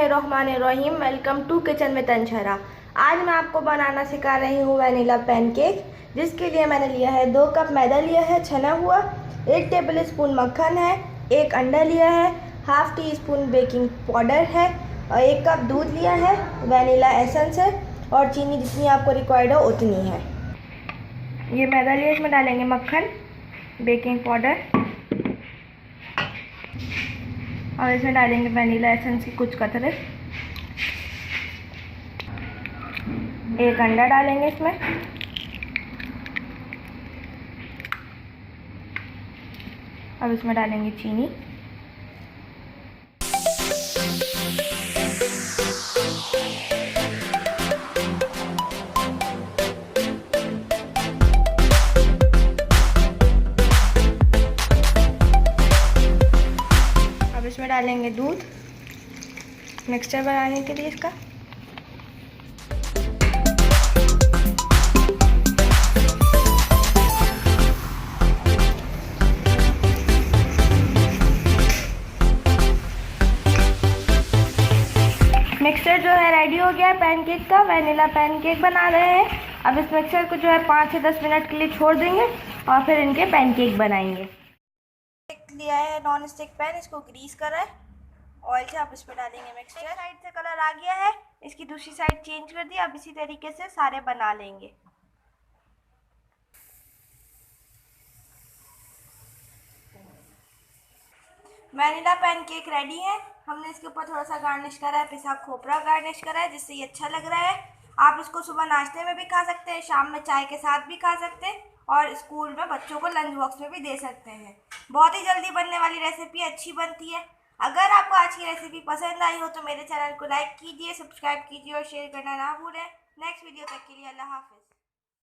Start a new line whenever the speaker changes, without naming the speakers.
बिस्मिल्लाहिर्रहमानिर्रहीम। Welcome to kitchen में तंशरा। आज मैं आपको बनाना सिखा रही हूँ वैनिला पैनकेक, जिसके लिए मैंने लिया है 2 कप मैदा लिया है छना हुआ, 1 टेबल स्पून मक्खन है, 1 अंडा लिया है, half tea spoon baking powder है और 1 कप दूध लिया है, वैनिला एसेंस है और चीनी जितनी आपको रिक्वायर्ड हो उतनी है। ये मैदा लिया, इसमें डालेंगे मक्खन, बेकिंग पाउडर और इसमें डालेंगे वैनिला एसेंस की कुछ कतरे, 1 अंडा डालेंगे इसमें, अब इसमें डालेंगे चीनी, अब इसमें डालेंगे दूध मिक्सचर बनाने के लिए इसका। मिक्सचर जो है रेडी हो गया है पैनकेक का। वैनिला पैनकेक बना रहे हैं। अब इस मिक्सचर को जो है 5 से 10 मिनट के लिए छोड़ देंगे और फिर इनके पैनकेक बनाएंगे। लिया है नॉन स्टिक पैन, इसको ग्रीस करा है ऑयल से। अब इस पर डालेंगे मिक्सचर। एक साइड से कलर आ गया है, इसकी दूसरी साइड चेंज कर दिया। अब इसी तरीके से सारे बना लेंगे। वैनिला पैनकेक रेडी है। हमने इसके ऊपर थोड़ा सा गार्निश करा है, पिसा खोपरा गार्निश करा है, जिससे ये अच्छा लग रहा है। आप इसको सुबह नाश्ते में भी खा सकते हैं, शाम में चाय के साथ भी खा सकते हैं और स्कूल में बच्चों को लंच बॉक्स में भी दे सकते हैं। बहुत ही जल्दी बनने वाली रेसिपी, अच्छी बनती है। अगर आपको आज की रेसिपी पसंद आई हो तो मेरे चैनल को लाइक कीजिए, सब्सक्राइब कीजिए और शेयर करना ना भूलें। नेक्स्ट वीडियो तक के लिए अल्लाह हाफिज़।